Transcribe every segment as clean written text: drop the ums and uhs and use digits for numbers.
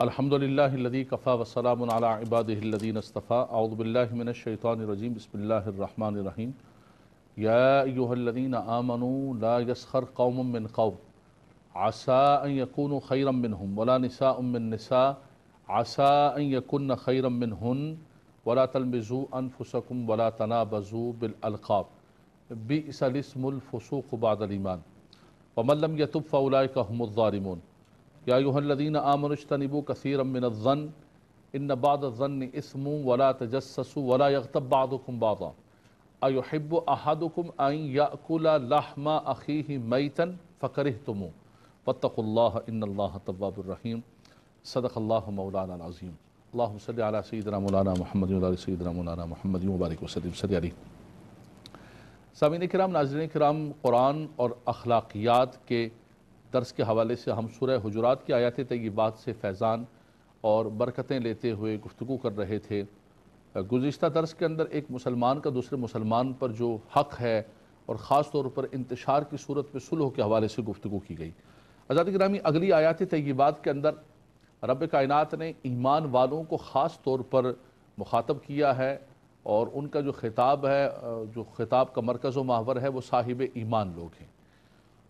الحمد للہ الذی کفا وسلام علی عبادہ الذین اصطفیٰ اعوذ باللہ من الشیطان الرجیم بسم اللہ الرحمن الرحیم یا ایہا الذین آمنوا لا یسخر قوم من قوم عسى ان یکونوا خیرا منہم ولا نساء من نساء عسى ان یکن خیرا منہن ولا تلمزوا انفسکم ولا تنابزوا بالالقاب بئس الاسم الفسوق بعد الایمان ومن لم یتب فاولئک هم الظالمون یا ایہا الذین آمنوا اجتنبوا کثیرا من الظن ان بعض الظن اثم ولا تجسسوا ولا یغتب بعضکم بعضا ایحب احدکم ان یأکل لحم اخیہ میتا فکرہتموہ واتقوا اللہ ان اللہ تواب الرحیم صدق اللہ مولانا العظیم اللہم صلی علی سیدنا مولانا محمد وعلی سیدنا مولانا محمد وبارک وسلم صلی علیہ۔ سامعین کرام، ناظرین کرام، قرآن اور اخلاقیات کے درس کے حوالے سے ہم سورہ حجرات کی آیات طیبات سے فیضان اور برکتیں لیتے ہوئے گفتگو کر رہے تھے۔ گزشتہ درس کے اندر ایک مسلمان کا دوسرے مسلمان پر جو حق ہے اور خاص طور پر انتشار کی صورت میں صلح کے حوالے سے گفتگو کی گئی۔ حضرات گرامی، اگلی آیات طیبات کے اندر رب کائنات نے ایمان والوں کو خاص طور پر مخاطب کیا ہے، اور ان کا جو خطاب ہے، جو خطاب کا مرکز و محور ہے، وہ صاحب ایمان لوگ ہیں۔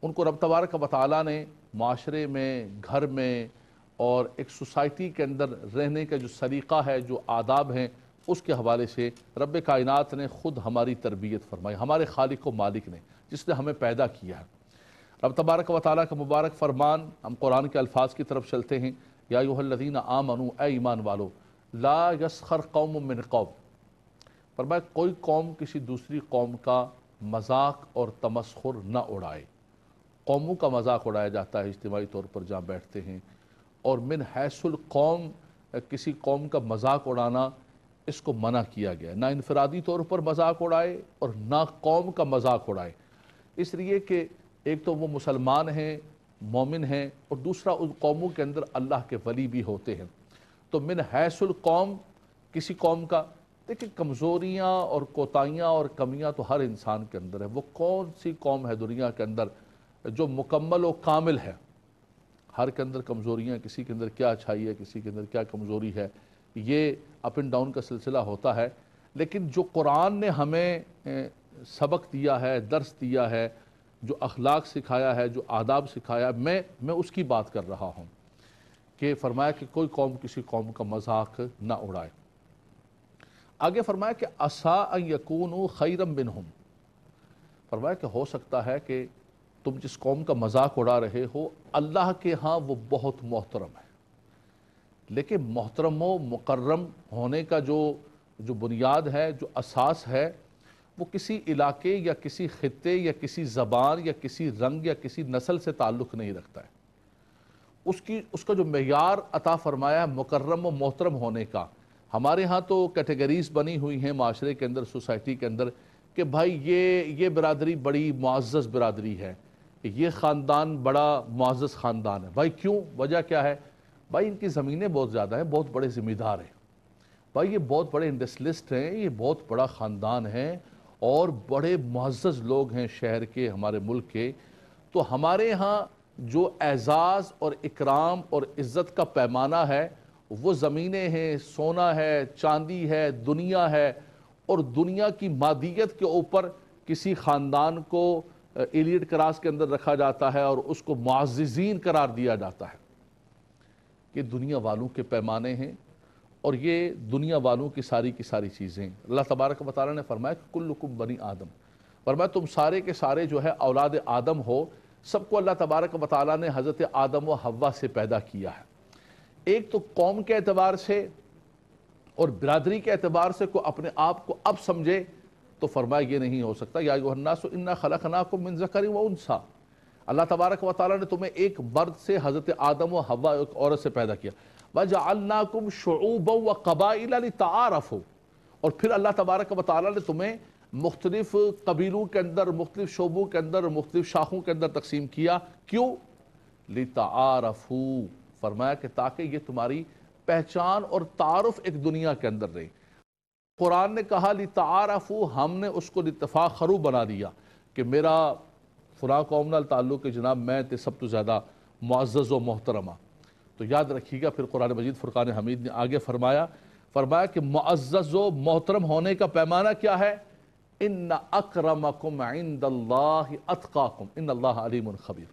ان کو رب تبارک و تعالیٰ نے معاشرے میں، گھر میں اور ایک سوسائٹی کے اندر رہنے کا جو سلیقہ ہے، جو آداب ہیں، اس کے حوالے سے رب کائنات نے خود ہماری تربیت فرمائی، ہمارے خالق و مالک نے، جس نے ہمیں پیدا کیا ہے۔ رب تبارک و تعالیٰ کا مبارک فرمان، ہم قرآن کے الفاظ کی طرف چلتے ہیں۔ یا ایھا الذین آمنوا، اے ایمان والو، لا یسخر قوم من قوم، فرمایا کوئی قوم کسی دوسری قوم کا مذاق اور تمسخر نہ اڑائے۔ قوموں کا مذاق اڑایا جاتا ہے اجتماعی طور پر جہاں بیٹھتے ہیں، اور من حیث القوم کسی قوم کا مذاق اڑانا اس کو منع کیا گیا ہے۔ نہ انفرادی طور پر مذاق اڑائے اور نہ قوم کا مذاق اڑائے، اس لیے کہ ایک تو وہ مسلمان ہیں، مومن ہیں، اور دوسرا ان قوموں کے اندر اللہ کے ولی بھی ہوتے ہیں۔ تو من حیث القوم کسی قوم کا، دیکھیں کمزوریاں اور کوتاہیاں اور کمیاں تو ہر انسان کے اندر ہے۔ وہ کون سی قوم ہے دنیا کے اندر جو مکمل و کامل ہے؟ ہر کے اندر کمزوریاں، کسی کے اندر کیا اچھائی ہے، کسی کے اندر کیا کمزوری ہے، یہ اپ اینڈ ڈاؤن کا سلسلہ ہوتا ہے۔ لیکن جو قرآن نے ہمیں سبق دیا ہے، درس دیا ہے، جو اخلاق سکھایا ہے، جو آداب سکھایا ہے، میں اس کی بات کر رہا ہوں کہ فرمایا کہ کوئی قوم کسی قوم کا مذاق نہ اڑائے۔ آگے فرمایا کہ عسیٰ ان یکونوا خیرا منہم، فرمایا کہ ہو سکتا ہے کہ تم جس قوم کا مذاق اڑا رہے ہو اللہ کے ہاں وہ بہت محترم ہے، لیکن محترم و مکرم ہونے کا جو بنیاد ہے، جو اساس ہے، وہ کسی علاقے یا کسی خطے یا کسی زبان یا کسی رنگ یا کسی نسل سے تعلق نہیں رکھتا ہے۔ اس کا جو معیار عطا فرمایا ہے مکرم و محترم ہونے کا، ہمارے ہاں تو کیٹیگریز بنی ہوئی ہیں معاشرے کے اندر، سوسائٹی کے اندر، کہ بھائی یہ برادری بڑی معزز برادری ہے، یہ خاندان بڑا معزز خاندان ہے۔ بھائی کیوں؟ وجہ کیا ہے؟ بھائی ان کی زمینیں بہت زیادہ ہیں، بہت بڑے ذمہ دار ہیں، بھائی یہ بہت بڑے انڈسٹریلسٹ ہیں، یہ بہت بڑا خاندان ہے، اور بڑے معزز لوگ ہیں شہر کے، ہمارے ملک کے۔ تو ہمارے ہاں جو اعزاز اور اکرام اور عزت کا پیمانہ ہے، وہ زمینیں ہیں، سونا ہے، چاندی ہے، دنیا ہے، اور دنیا کی مادیت کے اوپر کسی خاندان کو ایلیٹ کلاس کے اندر رکھا جاتا ہے اور اس کو معززین قرار دیا جاتا ہے۔ یہ دنیا والوں کے پیمانے ہیں، اور یہ دنیا والوں کی ساری چیزیں۔ اللہ تبارک و تعالیٰ نے فرمایا کہ کلکم بنی آدم، فرمایا تم سارے کے سارے جو ہے اولاد آدم ہو۔ سب کو اللہ تبارک و تعالیٰ نے حضرت آدم و حوا سے پیدا کیا ہے۔ ایک تو قوم کے اعتبار سے اور برادری کے اعتبار سے کو اپنے آپ کو اب سمجھے تو فرمایا یہ نہیں ہو سکتا۔ یا ایھا الناس انا خلقناکم من ذکر و انثی، اللہ تبارک و تعالیٰ نے تمہیں ایک مرد سے، حضرت آدم و حوا ایک عورت سے پیدا کیا۔ وَجَعَلْنَاكُمْ شُعُوبًا وَقَبَائِلَ لِتَعَارَفُوا، اور پھر اللہ تبارک و تعالیٰ نے تمہیں مختلف قبیلوں کے اندر، مختلف شعبوں کے اندر، مختلف شاخوں کے اندر تقسیم کیا۔ کیوں؟ لِتَعَارَفُوا، فرمایا کہ تاکہ یہ تمہاری پہچان اور تعارف ایک دنیا کے اندر رہے۔ قرآن نے کہا لِتَعَارَفُوا، ہم نے اس کو لِتَفَاخَرُوا بنا دیا کہ میرا فلاں قوم نال تعلق ہے جناب، میں تے سب تو زیادہ معزز و محترمہ۔ تو تو یاد رکھیے گا پھر قرآن مجید فرقان حمید نے آگے فرمایا کہ معزز و محترم ہونے کا پیمانہ کیا ہے؟ ان اکرمکم عند اللہ اتقاکم ان اللہ علیم خبیر۔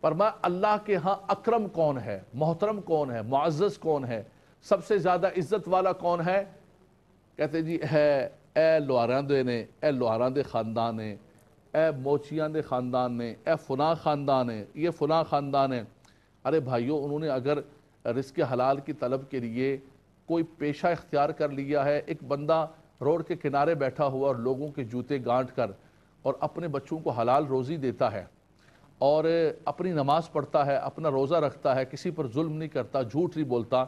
فرمایا اللہ کے ہاں اکرم کون ہے، محترم کون ہے، معزز کون ہے، سب سے زیادہ عزت والا کون ہے؟ کہتے جی ہے اے لوہاراندے نے، اے لوہاراندے خاندان نے، اے موچیاں دے خاندان نے، اے فلاں خاندان ہے، یہ فلاں خاندان ہے۔ ارے بھائیو، انہوں نے اگر رزق حلال کی طلب کے لیے کوئی پیشہ اختیار کر لیا ہے، ایک بندہ روڈ کے کنارے بیٹھا ہوا اور لوگوں کے جوتے گانٹ کر اور اپنے بچوں کو حلال روزی دیتا ہے اور اپنی نماز پڑھتا ہے، اپنا روزہ رکھتا ہے، کسی پر ظلم نہیں کرتا، جھوٹ نہیں بولتا،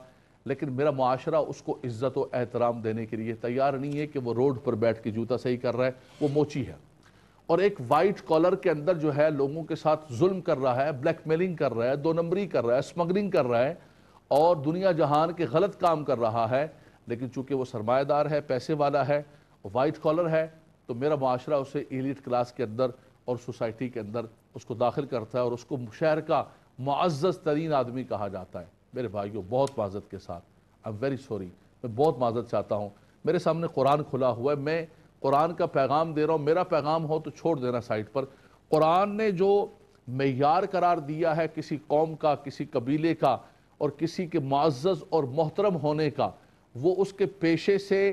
لیکن میرا معاشرہ اس کو عزت و احترام دینے کے لیے تیار نہیں ہے کہ وہ روڈ پر بیٹھ کے جوتا صحیح کر رہا ہے، وہ موچی ہے، اور ایک وائٹ کالر کے اندر جو ہے لوگوں کے ساتھ ظلم کر رہا ہے، بلیک میلنگ کر رہا ہے، دو نمبری کر رہا ہے، سمگلنگ کر رہا ہے اور دنیا جہان کے غلط کام کر رہا ہے، لیکن چونکہ وہ سرمایہ دار ہے، پیسے والا ہے، وائٹ کالر ہے، تو میرا معاشرہ اسے ایلیٹ کلاس کے اندر اور سوسائٹی کے اندر اس کو داخل کرتا ہے اور اس کو شہر کا معزز ترین آدمی کہا جاتا ہے۔ میرے بھائیوں، بہت معذرت کے ساتھ I'm very sorry، میں بہت معذرت چاہتا ہوں، میرے سامنے قرآن کھلا ہوا ہے، میں قرآن کا پیغام دے رہا ہوں، میرا پیغام ہو تو چھوڑ دینا سائٹ پر۔ قرآن نے جو معیار قرار دیا ہے کسی قوم کا، کسی قبیلے کا اور کسی کے معزز اور محترم ہونے کا، وہ اس کے پیشے سے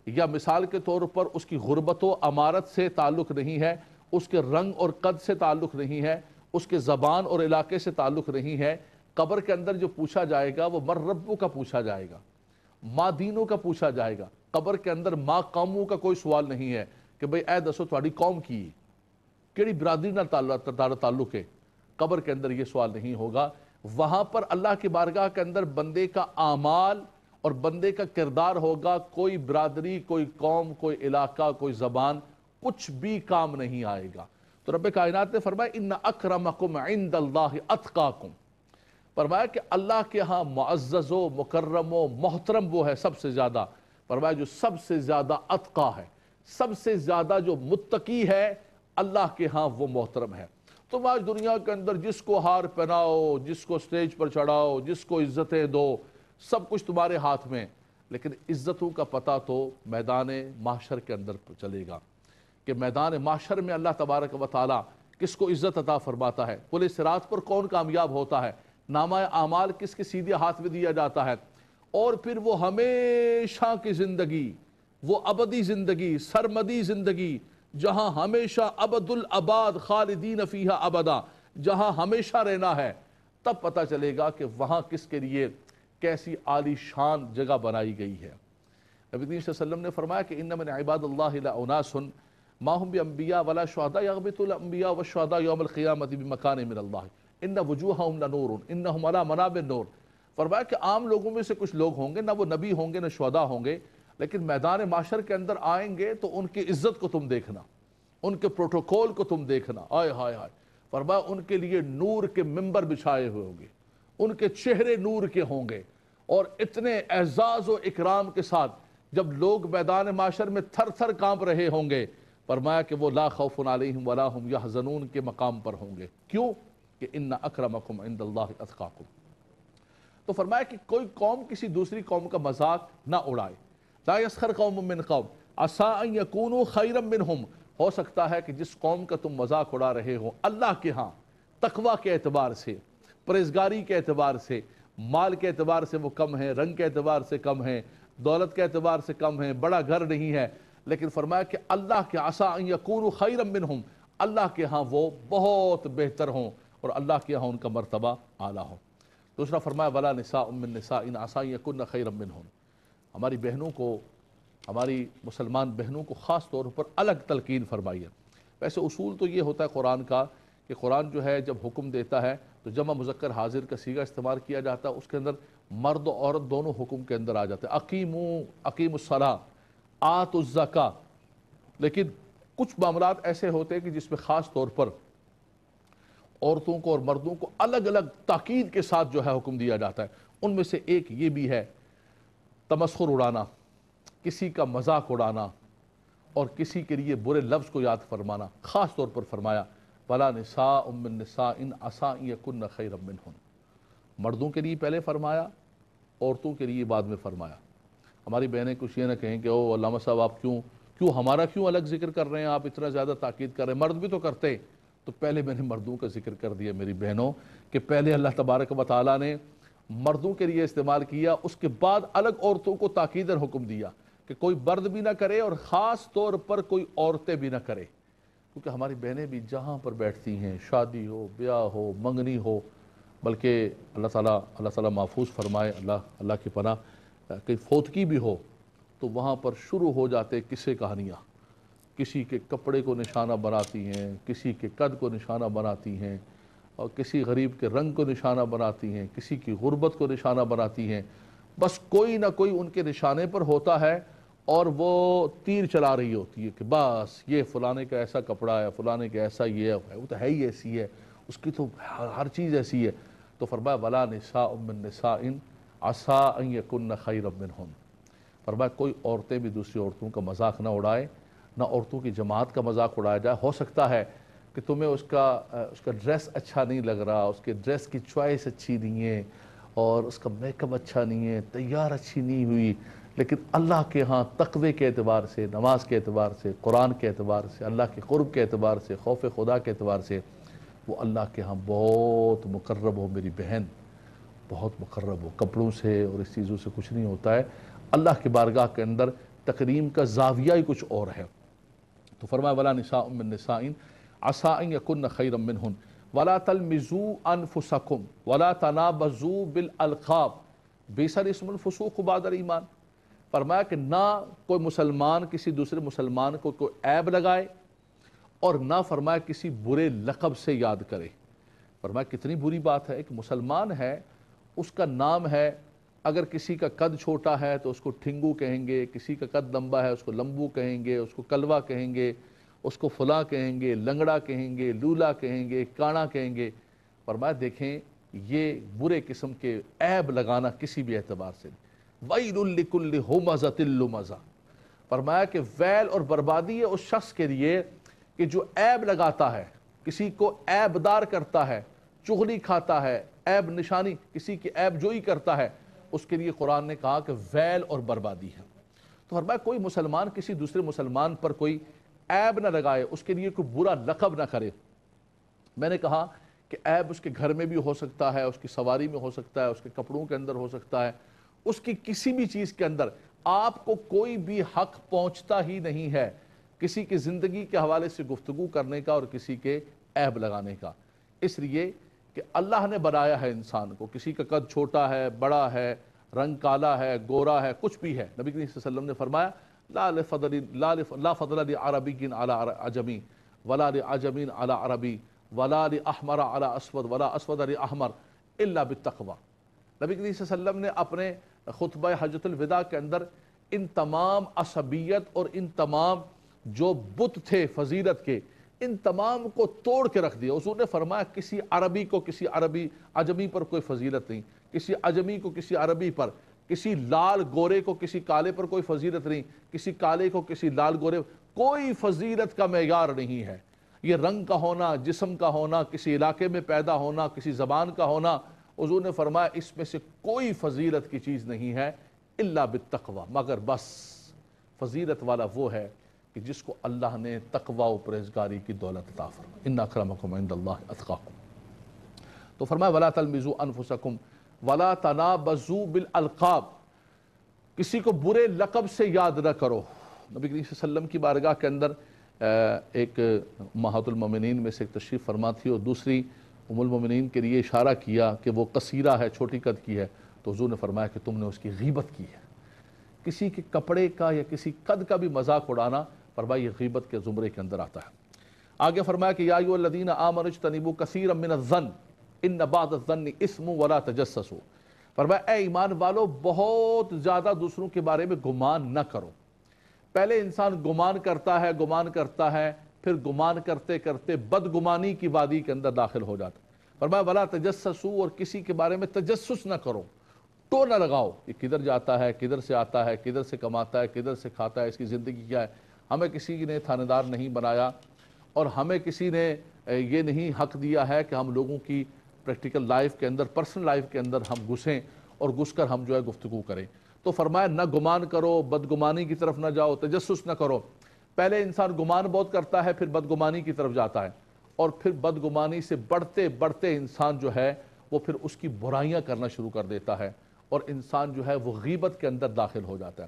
یا مثال کے طور پر اس کی غربت و امارت سے تعلق نہیں ہے، اس کے رنگ اور قد سے تعلق نہیں ہے، اس کے زبان اور علاقے سے تعلق نہیں ہے۔ قبر کے اندر جو پوچھا جائے گا وہ مر ربو کا پوچھا جائے گا، ماں دینوں کا پوچھا جائے گا۔ قبر کے اندر ماں قوموں کا کوئی سوال نہیں ہے کہ بھئی اے دسو تھوڑی قوم کی کیڑی برادری نال تعلق ہے، قبر کے اندر یہ سوال نہیں ہوگا۔ وہاں پر اللہ کی بارگاہ کے اندر بندے کا اعمال اور بندے کا کردار ہوگا، کوئی برادری، کوئی قوم، کوئی علاقہ، کوئی زبان، کچھ بھی کام نہیں آئے گا۔ تو رب کائنات نے فرمایا ان اکرمکم عند اللہ اتقاکم، فرمایا کہ اللہ کے ہاں معزز و مکرم و محترم وہ ہے سب سے زیادہ، فرمایا جو سب سے زیادہ اتقا ہے، سب سے زیادہ جو متقی ہے، اللہ کے ہاں وہ محترم ہے۔ تم آج دنیا کے اندر جس کو ہار پہناؤ، جس کو سٹیج پر چڑھاؤ، جس کو عزتیں دو، سب کچھ تمہارے ہاتھ میں، لیکن عزتوں کا پتہ تو میدان محشر کے اندر چلے گا کہ میدان محشر میں اللہ تبارک و تعالی کس کو عزت عطا فرماتا ہے، پل صراط پر کون کامیاب ہوتا ہے، نامہ اعمال کس کے سیدھے ہاتھ میں دیا جاتا ہے، اور پھر وہ ہمیشہ کی زندگی، وہ ابدی زندگی، سرمدی زندگی، جہاں ہمیشہ ابد الاباد خالدین فیہا ابدا، جہاں ہمیشہ رہنا ہے، تب پتہ چلے گا کہ وہاں کس کے لیے کیسی عالی شان جگہ بنائی گئی ہے۔ نبی کریم صلی اللہ علیہ وسلم نے فرمایا کہ ان من عباد اللہ لاناس ما هم بانبیاء ولا شہداء یغبط الانبیاء والشہداء یوم القیامۃ بمکان من اللہ ان وجوہہم لنور انہم علی منابر نور۔ فرمایا کہ عام لوگوں میں سے کچھ لوگ ہوں گے، نہ وہ نبی ہوں گے نہ شہداء ہوں گے، لیکن میدان معاشر کے اندر آئیں گے تو ان کی عزت کو تم دیکھنا، ان کے پروٹوکول کو تم دیکھنا، آئے ہائے ہائے، فرمایا ان کے لیے نور کے ممبر بچھائے ہوئے ہوں گے، ان کے چہرے نور کے ہوں گے، اور اتنے اعزاز و اکرام کے ساتھ جب لوگ میدان معاشر میں تھر تھر کانپ رہے ہوں گے، فرمایا کہ وہ لا خوف علیہم ولا ہم یحزنون کے مقام پر ہوں گے۔ کیوں؟ کہ ان اکرمکم عند اللہ اتقاکم۔ تو فرمایا کہ کوئی قوم کسی دوسری قوم کا مذاق نہ اڑائے، لا یسخر قوم من قوم عسیٰ ان یکونوا خیرا منہم، ہو سکتا ہے کہ جس قوم کا تم مذاق اڑا رہے ہو اللہ کے ہاں تقوی کے اعتبار سے، پرہیزگاری کے اعتبار سے، مال کے اعتبار سے وہ کم ہیں، رنگ کے اعتبار سے کم ہیں، دولت کے اعتبار سے کم ہیں، بڑا گھر نہیں ہے، لیکن فرمایا کہ اللہ کے عسیٰ ان یکونوا خیرا منہم، اللہ کے ہاں وہ بہت بہتر ہوں اور اللہ کے ہاں ان کا مرتبہ اعلیٰ ہو۔ دوسرا فرمایا ولا نساء من نساء عسیٰ ان یکن خیرا منہن، ہماری بہنوں کو، ہماری مسلمان بہنوں کو خاص طور پر الگ تلقین فرمائی ہے۔ ویسے اصول تو یہ ہوتا ہے قرآن کا کہ قرآن جو ہے جب حکم دیتا ہے تو جمع مذکر حاضر کا صیغہ استعمال کیا جاتا ہے، اس کے اندر مرد و عورت دونوں حکم کے اندر آ جاتے ہیں، اقیموا الصلاۃ آتوا الزکاۃ، لیکن کچھ معاملات ایسے ہوتے ہیں کہ جس میں خاص طور پر عورتوں کو اور مردوں کو الگ الگ تاکید کے ساتھ جو ہے حکم دیا جاتا ہے۔ ان میں سے ایک یہ بھی ہے تمسخر اڑانا، کسی کا مذاق اڑانا اور کسی کے لیے برے لفظ کو یاد فرمانا، خاص طور پر فرمایا وَلَا نِسَاءٌ مِّن نِسَاءٍ عَسَىٰ أَن يَكُنَّ خَيْرًا مِّنْهُنَّ، مردوں کے لیے پہلے فرمایا، عورتوں کے لیے بعد میں فرمایا۔ ہماری بہنیں کچھ یہ نہ کہیں کہ او علامہ صاحب آپ کیوں ہمارا کیوں الگ ذکر کر رہے ہیں، آپ اتنا زیادہ تاکید کر رہے ہیں، مرد بھی تو کرتے۔ تو پہلے میں نے مردوں کا ذکر کر دیا میری بہنوں، کہ پہلے اللہ تبارک و تعالیٰ نے مردوں کے لیے استعمال کیا، اس کے بعد الگ عورتوں کو تاکیداً حکم دیا کہ کوئی مرد بھی نہ کرے اور خاص طور پر کوئی عورتیں بھی نہ کرے، کیونکہ ہماری بہنیں بھی جہاں پر بیٹھتی ہیں، شادی ہو، بیاہ ہو، منگنی ہو، بلکہ اللہ تعالیٰ محفوظ فرمائے، اللہ کی پناہ، کہ فوتگی بھی ہو تو وہاں پر شروع ہو جاتے قصے کہانیاں، کسی کے کپڑے کو نشانہ بناتی ہیں، کسی کے قد کو نشانہ بناتی ہیں، اور کسی غریب کے رنگ کو نشانہ بناتی ہیں، کسی کی غربت کو نشانہ بناتی ہیں، بس کوئی نہ کوئی ان کے نشانے پر ہوتا ہے اور وہ تیر چلا رہی ہوتی ہے کہ بس یہ فلانے کا ایسا کپڑا ہے، فلانے کا ایسا یہ ہے، وہ تو ہے ہی ایسی ہے، اس کی تو ہر چیز ایسی ہے۔ تو فرمایا وَلَا نِسَاءٌ مِّن نِسَاءٍ عَسَىٰ أَن يَكُنَّ خَيْرًا مِّنْهُنَّ، فرمایا کوئی عورتیں بھی دوسری عورتوں کا مذاق نہ اڑائے، نہ عورتوں کی جماعت کا مذاق اڑایا جائے۔ ہو سکتا ہے کہ تمہیں اس کا ڈریس اچھا نہیں لگ رہا، اس کے ڈریس کی چوائس اچھی نہیں ہے، اور اس کا میک اپ اچھا نہیں ہے، تیار اچھی نہیں ہوئی، لیکن اللہ کے ہاں تقوی کے اعتبار سے، نماز کے اعتبار سے، قرآن کے اعتبار سے، اللہ کے قرب کے اعتبار سے، خوف خدا کے اعتبار سے وہ اللہ کے ہاں بہت مقرب ہو میری بہن، بہت مقرب ہو۔ کپڑوں سے اور اس چیزوں سے کچھ نہیں ہوتا ہے، اللہ کی بارگاہ کے اندر تکریم کا زاویہ ہی کچھ اور ہے۔ تو فرمایا وَلَا نِسَاءٌ مِّن نِسَاءٍ عَسَىٰ أَن يَكُنَّ خَيْرًا مِّنْهُنَّ وَلَا تَلْمِزُوا أَنفُسَكُمْ وَلَا تَنَابَزُوا بِالْأَلْقَابِ بِئْسَ الِاسْمُ الْفُسُوقُ بَعْدَ الْإِيمَانِ، فرمایا کہ نہ کوئی مسلمان کسی دوسرے مسلمان کو کوئی عیب لگائے، اور نہ فرمایا کسی برے لقب سے یاد کرے۔ فرمایا کتنی بری بات ہے، ایک مسلمان ہے، اس کا نام ہے، اگر کسی کا قد چھوٹا ہے تو اس کو ٹھنگو کہیں گے، کسی کا قد لمبا ہے اس کو لمبو کہیں گے، اس کو کلوا کہیں گے، اس کو فلاں کہیں گے، لنگڑا کہیں گے، لولا کہیں گے، کانا کہیں گے۔ فرمایا دیکھیں یہ برے قسم کے عیب لگانا کسی بھی اعتبار سے نہیں۔ وَيْلٌ لِكُلِّ هُمَزَةٍ لُمَزَةٍ، فرمایا کہ ویل اور بربادی ہے اس شخص کے لیے کہ جو عیب لگاتا ہے، کسی کو عیب دار کرتا ہے، چغلی کھاتا ہے، عیب نشانی، کسی کی عیب جوئی کرتا ہے، اس کے لیے قرآن نے کہا کہ ویل اور بربادی ہے۔ تو فرمایا کوئی مسلمان کسی دوسرے مسلمان پر کوئی عیب نہ لگائے، اس کے لیے کوئی برا لقب نہ کرے۔ میں نے کہا کہ عیب اس کے گھر میں بھی ہو سکتا ہے، اس کی سواری میں ہو سکتا ہے، اس کے کپڑوں کے اندر ہو سکتا ہے، اس کی کسی بھی چیز کے اندر آپ کو کوئی بھی حق پہنچتا ہی نہیں ہے کسی کی زندگی کے حوالے سے گفتگو کرنے کا اور کسی کے عیب لگانے کا، اس لیے کہ اللہ نے بنایا ہے انسان کو، کسی کا قد چھوٹا ہے، بڑا ہے، رنگ کالا ہے، گورا ہے، کچھ بھی ہے، نبی کریم صلی اللہ علیہ وسلم نے فرمایا لا فضل لعربی علی عجمی ولا لعجمی علی عربی ولا لأحمر علی اسود ولا اسود علی احمر الا بالتقوی۔ نبی کریم صلی اللہ علیہ وسلم نے اپنے خطبہ حجۃ الوداع کے اندر ان تمام عصبیت اور ان تمام جو بت تھے فضیلت کے، ان تمام کو توڑ کے رکھ دیا۔ حضور نے فرمایا کسی عربی کو کسی عجمی پر کوئی فضیلت نہیں، کسی عجمی کو کسی عربی پر، کسی لال گورے کو کسی کالے پر کوئی فضیلت نہیں، کسی کالے کو کسی لال گورے، کوئی فضیلت کا معیار نہیں ہے۔ یہ رنگ کا ہونا، جسم کا ہونا، کسی علاقے میں پیدا ہونا، کسی زبان کا ہونا، حضور نے فرمایا اس میں سے کوئی فضیلت کی چیز نہیں ہے الا بالتقوی، مگر بس فضیلت والا وہ ہے کہ جس کو اللہ نے تقوی و پرہیزگاری کی دولت عطا فرمائی، ان اکرمکم عند اللہ اتقاکم۔ تو فرمایا ولا تلمزوا انفسکم ولا تنابزوا بالالقاب، کسی کو برے لقب سے یاد نہ کرو۔ نبی کریم صلی اللہ علیہ وسلم کی بارگاہ کے اندر ایک امہات المومنین میں سے ایک تشریف فرما تھی، اور دوسری ام المومنین کے لیے اشارہ کیا کہ وہ قصیرہ ہے، چھوٹی قد کی ہے، تو حضور نے فرمایا کہ تم نے اس کی غیبت کی ہے۔ کسی کے کپڑے کا یا کسی قد کا بھی مذاق اڑانا، فرمایا یہ غیبت کے زمرے کے اندر آتا ہے۔ آگے فرمایا کہ یا ایھا الذین آمنوا اجتنبوا کثیرا من الظن ان بعض الظن اثم ولا تجسسوا، فرمایا اے ایمان والو بہت زیادہ دوسروں کے بارے میں گمان نہ کرو۔ پہلے انسان گمان کرتا ہے، پھر گمان کرتے کرتے بدگمانی کی وادی کے اندر داخل ہو جاتا۔ فرمایا ولا تجسسوا، اور کسی کے بارے میں تجسس نہ کرو، تو نہ لگاؤ، یہ کدھر جاتا ہے، کدھر سے آتا ہے، کدھر سے کماتا ہے، کدھر سے کھاتا ہے، اس کی زندگی کیا ہے۔ ہمیں کسی نے تھانے دار نہیں بنایا، اور ہمیں کسی نے یہ نہیں حق دیا ہے کہ ہم لوگوں کی پریکٹیکل لائف کے اندر، پرسنل لائف کے اندر ہم گھسیں اور گھس کر ہم جو ہے گفتگو کریں۔ تو فرمایا نہ گمان کرو، بدگمانی کی طرف نہ جاؤ، تجسس نہ کرو۔ پہلے انسان گمان بہت کرتا ہے، پھر بدگمانی کی طرف جاتا ہے، اور پھر بدگمانی سے بڑھتے بڑھتے انسان جو ہے وہ پھر اس کی برائیاں کرنا شروع کر دیتا ہے، اور انسان جو ہے وہ غیبت کے اندر داخل ہو جاتا ہے۔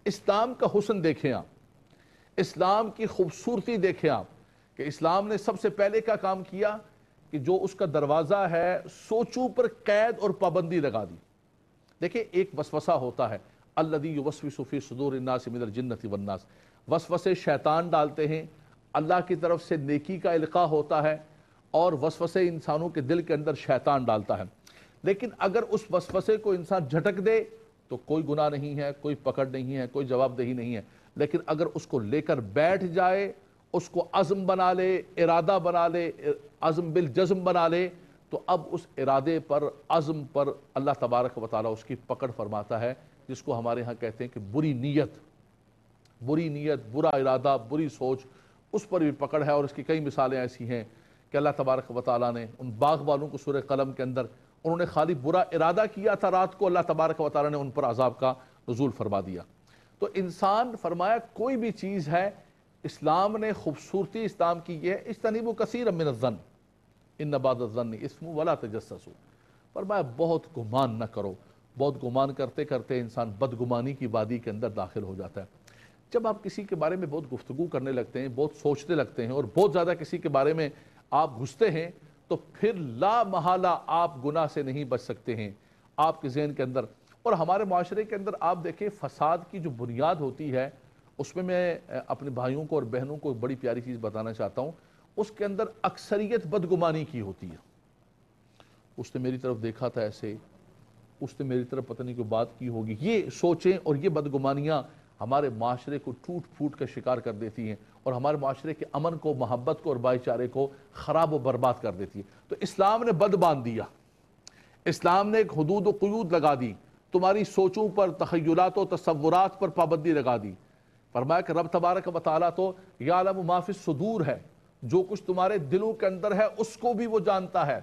اسلام کا حسن دیکھیں آپ، اسلام کی خوبصورتی دیکھیں آپ، کہ اسلام نے سب سے پہلے کا کام کیا کہ جو اس کا دروازہ ہے سوچوں پر قید اور پابندی لگا دی۔ دیکھیں ایک وسوسہ ہوتا ہے، الذی یوسوس فی صدور الناس من الجنۃ والناس، وسوسے شیطان ڈالتے ہیں، اللہ کی طرف سے نیکی کا القاء ہوتا ہے، اور وسوسے انسانوں کے دل کے اندر شیطان ڈالتا ہے۔ لیکن اگر اس وسوسے کو انسان جھٹک دے تو کوئی گناہ نہیں ہے، کوئی پکڑ نہیں ہے، کوئی جواب دہی نہیں ہے۔ لیکن اگر اس کو لے کر بیٹھ جائے، اس کو عزم بنا لے، ارادہ بنا لے، عزم بالجزم بنا لے، تو اب اس ارادے پر، عزم پر اللہ تبارک و تعالیٰ اس کی پکڑ فرماتا ہے، جس کو ہمارے ہاں کہتے ہیں کہ بری نیت، برا ارادہ، بری سوچ، اس پر بھی پکڑ ہے۔ اور اس کی کئی مثالیں ایسی ہیں کہ اللہ تبارک و تعالیٰ نے ان باغ والوں کو سورہ قلم کے اندر، انہوں نے خالی برا ارادہ کیا تھا رات کو، اللہ تبارک و تعالیٰ نے ان پر عذاب کا نزول فرما دیا۔ تو انسان فرمایا کوئی بھی چیز ہے، اسلام نے خوبصورتی اسلام کی یہ ہے، اجتنبوا کثیرا من الظن ان بعض الظن اسم ولا تجسسوا، فرمایا بہت گمان نہ کرو۔ بہت گمان کرتے کرتے انسان بدگمانی کی وادی کے اندر داخل ہو جاتا ہے۔ جب آپ کسی کے بارے میں بہت گفتگو کرنے لگتے ہیں، بہت سوچنے لگتے ہیں، اور بہت زیادہ کسی کے بارے میں آپ گھستے ہیں، تو پھر لا محالہ آپ گناہ سے نہیں بچ سکتے ہیں آپ کے ذہن کے اندر۔ اور ہمارے معاشرے کے اندر آپ دیکھیں فساد کی جو بنیاد ہوتی ہے، اس میں اپنے بھائیوں کو اور بہنوں کو ایک بڑی پیاری چیز بتانا چاہتا ہوں، اس کے اندر اکثریت بدگمانی کی ہوتی ہے۔ اس نے میری طرف دیکھا تھا ایسے، اس نے میری طرف پتہ نہیں کوئی بات کی ہوگی، یہ سوچیں اور یہ بدگمانیاں ہمارے معاشرے کو ٹوٹ پھوٹ کا شکار کر دیتی ہیں، اور ہمارے معاشرے کے امن کو، محبت کو اور بھائی چارے کو خراب و برباد کر دیتی ہے۔ تو اسلام نے بد باندھ دیا، اسلام نے ایک حدود و قیود لگا دی، تمہاری سوچوں پر، تخیلات و تصورات پر پابندی لگا دی۔ فرمایا کہ رب تبارک و تعالیٰ تو یعلم ما فی الصدور ہے، جو کچھ تمہارے دلوں کے اندر ہے اس کو بھی وہ جانتا ہے۔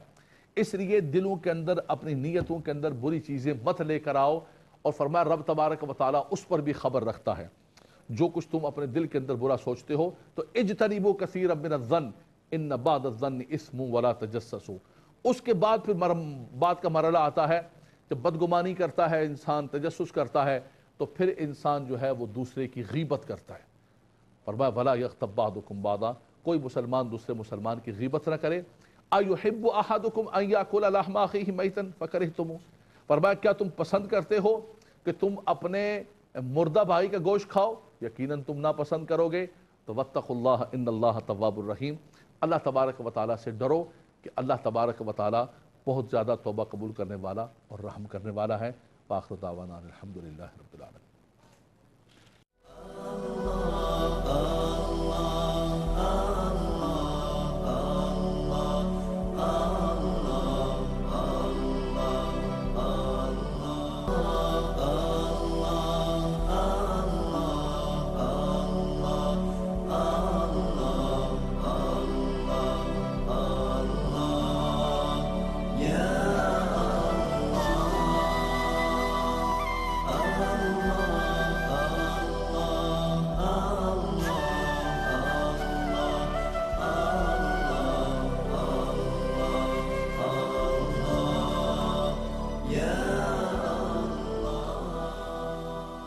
اس لیے دلوں کے اندر، اپنی نیتوں کے اندر بری چیزیں مت لے کر آؤ، اور فرمایا رب تبارک و تعالیٰ اس پر بھی خبر رکھتا ہے۔ جو کچھ تم اپنے دل کے اندر برا سوچتے ہو، تو اجتنبوا کثیرا من الظن ان بعض الظن اسم ولا تجسسوا۔ اس کے بعد پھر بات کا مرحلہ آتا ہے، جب بدگمانی کرتا ہے انسان، تجسس کرتا ہے، تو پھر انسان جو ہے وہ دوسرے کی غیبت کرتا ہے۔ فرمایا ولا یغتب بعضکم بعضا، کوئی مسلمان دوسرے مسلمان کی غیبت نہ کرے۔ ایحب احدکم ان یاکل لحم اخیہ میتا فکرہتموہ، فرمایا کیا تم پسند کرتے ہو کہ تم اپنے مردہ بھائی کا گوشت کھاؤ؟ یقیناً تم ناپسند کرو گے۔ تو واتقوا اللہ ان اللہ تواب الرحیم، اللہ تبارک و تعالیٰ سے ڈرو کہ اللہ تبارک و تعالیٰ بہت زیادہ توبہ قبول کرنے والا اور رحم کرنے والا ہے۔ وآخر دعوانا الحمدللہ رب العالمین۔ Yeah.